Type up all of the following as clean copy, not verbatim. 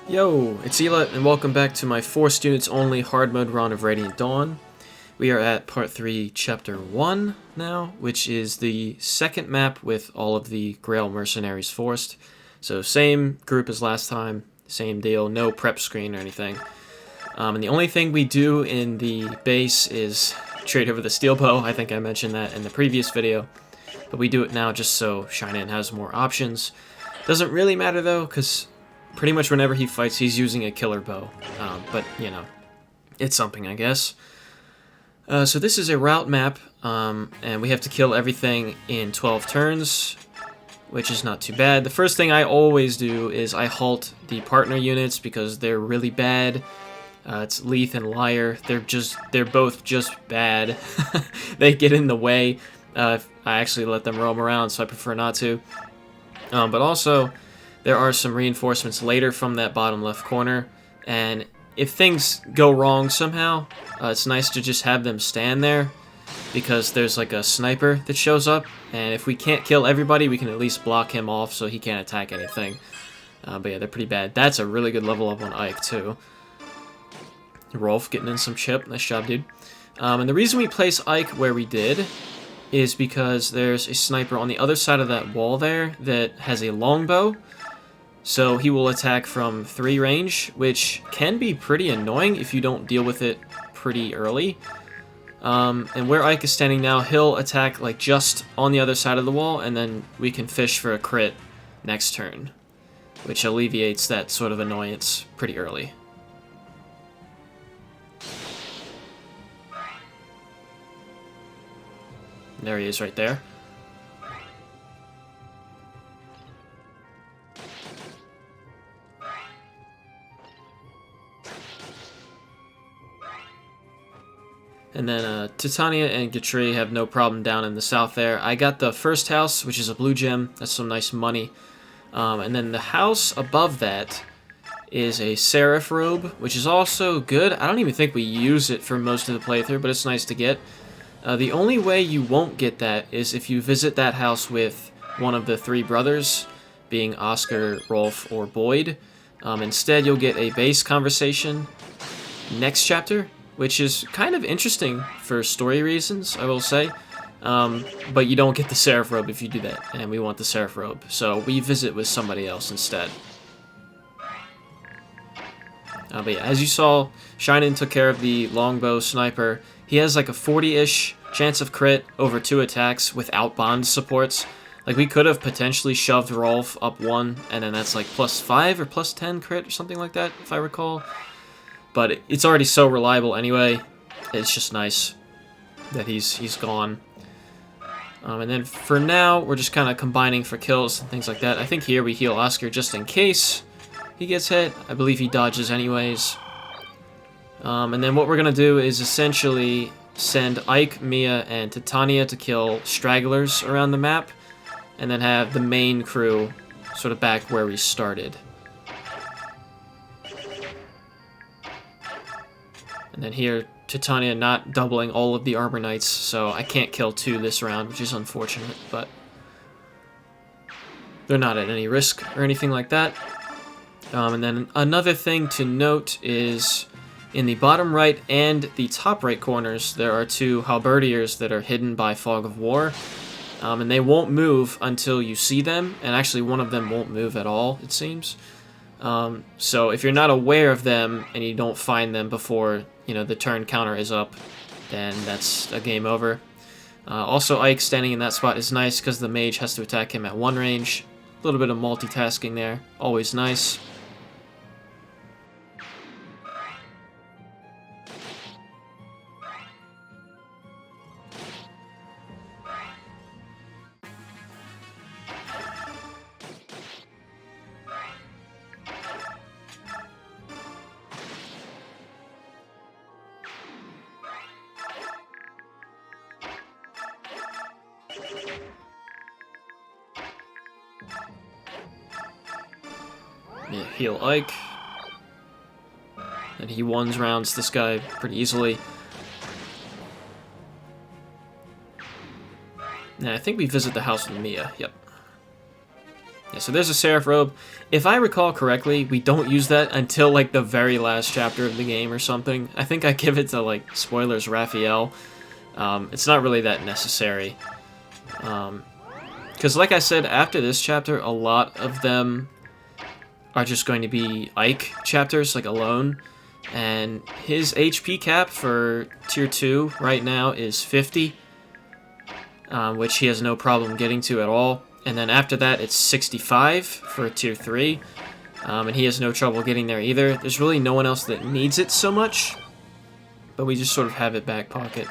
Yo, it's Elut, and welcome back to my Forced Units Only hard mode run of Radiant Dawn. We are at Part 3, Chapter 1 now, which is the second map with all of the Grail Mercenaries forced. So same group as last time, same deal, no prep screen or anything. And the only thing we do in the base is trade over the steel bow. I think I mentioned that in the previous video. But we do it now just so Shinan has more options. Doesn't really matter though, because pretty much whenever he fights, he's using a killer bow. But, you know, it's something, I guess. So this is a route map, and we have to kill everything in 12 turns, which is not too bad. The first thing I always do is I halt the partner units because they're really bad. It's Leith and Liar. They're both just bad. They get in the way. I actually let them roam around, so I prefer not to. But also, there are some reinforcements later from that bottom left corner, and if things go wrong somehow, it's nice to just have them stand there, because there's like a sniper that shows up, and if we can't kill everybody, we can at least block him off so he can't attack anything. But yeah, they're pretty bad. That's a really good level up on Ike, too. Rolf getting in some chip. Nice job, dude. And the reason we place Ike where we did is because there's a sniper on the other side of that wall there that has a longbow. So he will attack from 3 range, which can be pretty annoying if you don't deal with it pretty early. And where Ike is standing now, he'll attack like just on the other side of the wall, and then we can fish for a crit next turn, which alleviates that sort of annoyance pretty early. There he is right there. And then Titania and Gatri have no problem down in the south there. I got the first house, which is a blue gem. That's some nice money. And then the house above that is a Seraph robe, which is also good. I don't even think we use it for most of the playthrough, but it's nice to get. The only way you won't get that is if you visit that house with one of the 3 brothers, being Oscar, Rolf, or Boyd. Instead, you'll get a base conversation next chapter, which is kind of interesting for story reasons, I will say. But you don't get the Seraph robe if you do that, and we want the Seraph robe. So we visit with somebody else instead. But yeah, as you saw, Shinan took care of the longbow sniper. He has like a 40-ish chance of crit over 2 attacks without bond supports. Like, we could have potentially shoved Rolf up 1, and then that's like +5 or +10 crit or something like that, if I recall. But it's already so reliable anyway. It's just nice that he's gone. And then for now, we're just kind of combining for kills and things like that. I think here we heal Oscar just in case he gets hit. I believe he dodges anyways. And then what we're going to do is essentially send Ike, Mia, and Titania to kill stragglers around the map, and then have the main crew sort of back where we started. And then here, Titania not doubling all of the Armor Knights, so I can't kill 2 this round, which is unfortunate, but they're not at any risk or anything like that. And then another thing to note is in the bottom right and the top right corners, there are 2 halberdiers that are hidden by Fog of War, and they won't move until you see them, and actually one of them won't move at all, it seems. So if you're not aware of them and you don't find them before, you know, the turn counter is up, then that's a game over. Also, Ike standing in that spot is nice because the mage has to attack him at 1 range. A little bit of multitasking there, always nice. Yeah, heal Ike. And he ones rounds this guy pretty easily. And I think we visit the house with Mia, yep. Yeah, so there's a Seraph Robe. If I recall correctly, we don't use that until, like, the very last chapter of the game or something. I think I give it to, like, spoilers, Raphael. It's not really that necessary. Because, like I said, after this chapter, a lot of them are just going to be Ike chapters, like, alone. And his HP cap for Tier 2 right now is 50, which he has no problem getting to at all. And then after that, it's 65 for Tier 3, and he has no trouble getting there either. There's really no one else that needs it so much, but we just sort of have it back pocket.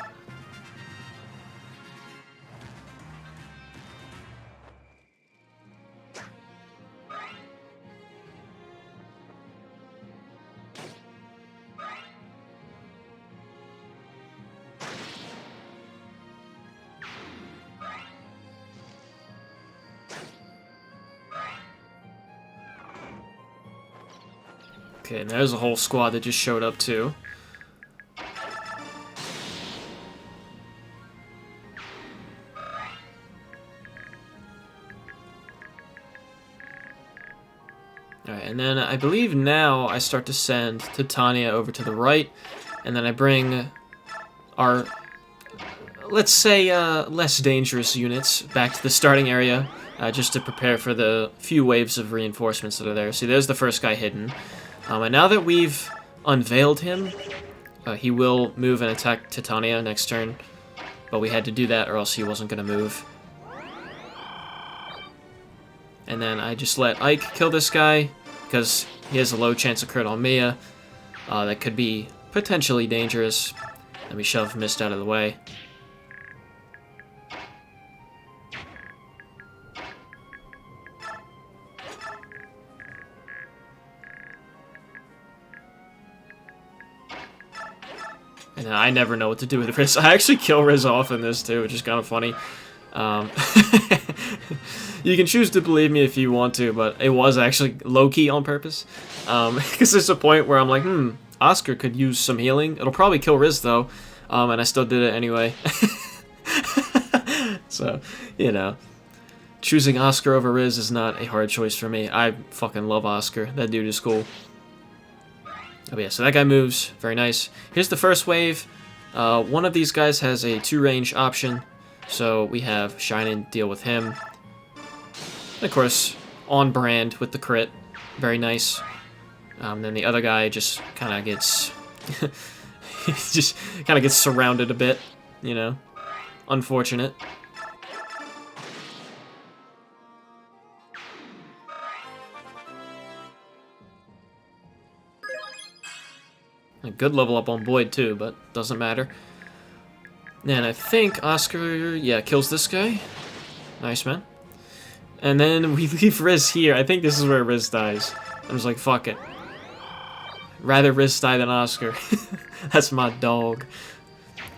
Okay, and there's a whole squad that just showed up too. Alright, and then I believe now I start to send Titania over to the right, and then I bring our, let's say, less dangerous units back to the starting area, just to prepare for the few waves of reinforcements that are there. See, there's the first guy hidden. And now that we've unveiled him, he will move and attack Titania next turn, but we had to do that or else he wasn't going to move. And then I just let Ike kill this guy, because he has a low chance of crit on Mia. That could be potentially dangerous. Let me shove Mist out of the way. And I never know what to do with Rhys. I actually kill Rhys off in this too, which is kind of funny. You can choose to believe me if you want to, but it was actually low-key on purpose. Because there's a point where I'm like, Oscar could use some healing. It'll probably kill Rhys though, and I still did it anyway. So, you know, choosing Oscar over Rhys is not a hard choice for me. I fucking love Oscar. That dude is cool. Oh yeah, so that guy moves. Very nice. Here's the first wave. One of these guys has a 2-range option, so we have Shinin deal with him. And of course, on brand with the crit. Very nice. Then the other guy just kind of gets... just kind of gets surrounded a bit, you know. Unfortunate. A good level up on Boyd too, but doesn't matter. And I think Oscar, yeah, kills this guy. Nice, man. And then we leave Rhys here. I think this is where Rhys dies. I'm just like, fuck it. Rather Rhys die than Oscar. That's my dog.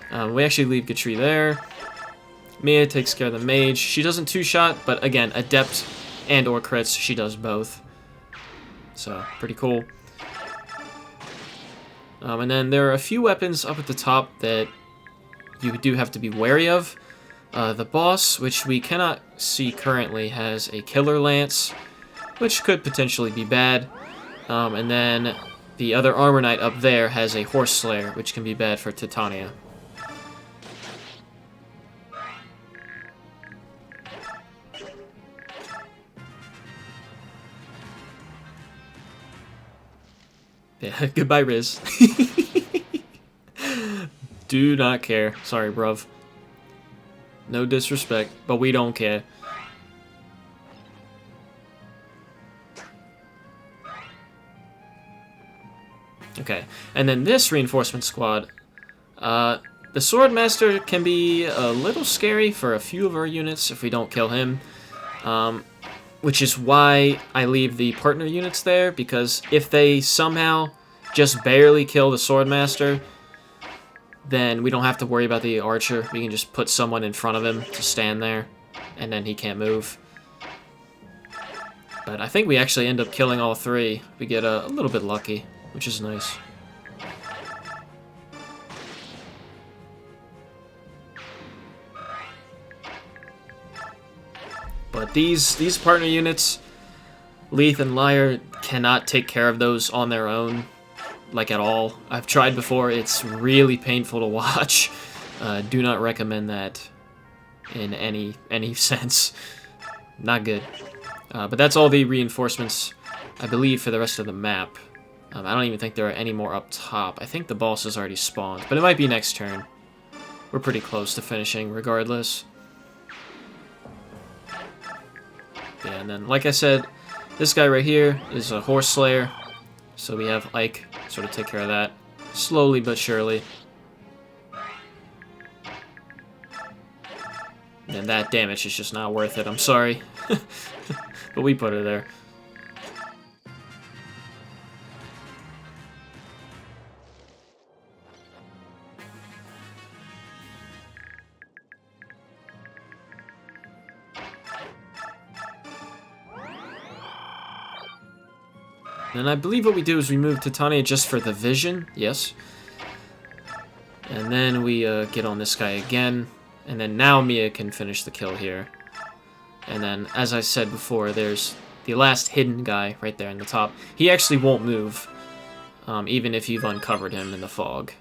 We actually leave Gatri there. Mia takes care of the mage. She doesn't 2-shot, but again, adept and or crits, she does both. So, pretty cool. And then there are a few weapons up at the top that you do have to be wary of. The boss, which we cannot see currently, has a killer lance, which could potentially be bad. And then the other armor knight up there has a horse slayer, which can be bad for Titania. Yeah, goodbye, Rhys. Do not care. Sorry, bruv. No disrespect, but we don't care. Okay, and then this reinforcement squad. The Swordmaster can be a little scary for a few of our units if we don't kill him. Which is why I leave the partner units there, because if they somehow just barely kill the Swordmaster, then we don't have to worry about the archer. We can just put someone in front of him to stand there, and then he can't move. But I think we actually end up killing all three. We get a little bit lucky, which is nice. But these partner units, Leith and Lyre cannot take care of those on their own, like at all. I've tried before, it's really painful to watch. Do not recommend that in any sense. Not good. But that's all the reinforcements, I believe, for the rest of the map. I don't even think there are any more up top. I think the boss has already spawned, but it might be next turn. We're pretty close to finishing, regardless. Yeah, and then, like I said, this guy right here is a Horse Slayer, so we have Ike sort of take care of that, slowly but surely. And that damage is just not worth it, I'm sorry. But we put her there. And I believe what we do is we move Titania just for the vision, yes. And then we get on this guy again. And then now Mia can finish the kill here. And then, as I said before, there's the last hidden guy right there in the top. He actually won't move, even if you've uncovered him in the fog.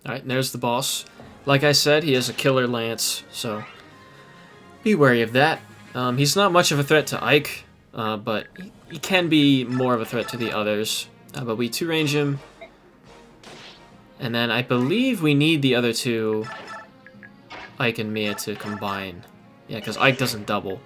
Alright, and there's the boss. Like I said, he has a killer lance, so be wary of that. He's not much of a threat to Ike, but he can be more of a threat to the others. But we 2-range him, and then I believe we need the other two, Ike and Mia, to combine. Yeah, because Ike doesn't double.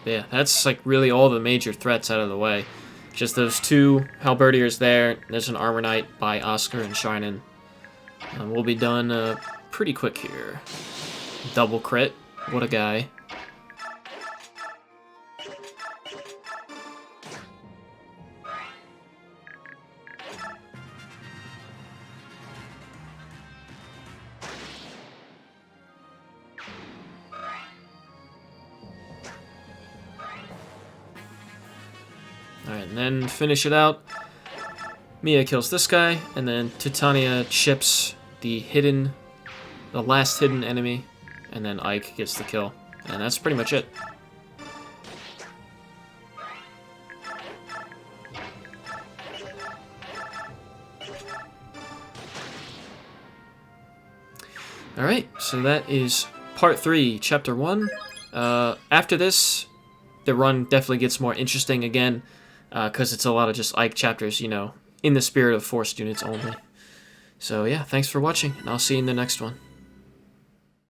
Yeah, that's like really all the major threats out of the way. Just those two halberdiers there. There's an Armor Knight by Oscar and Shinen. We'll be done pretty quick here. Double crit. What a guy. Alright, and then finish it out. Mia kills this guy, and then Titania chips the last hidden enemy, and then Ike gets the kill. And that's pretty much it. Alright, so that is part 3, chapter 1. After this, the run definitely gets more interesting again, because it's a lot of just Ike chapters, you know, in the spirit of 4 students only. So yeah, thanks for watching, and I'll see you in the next one.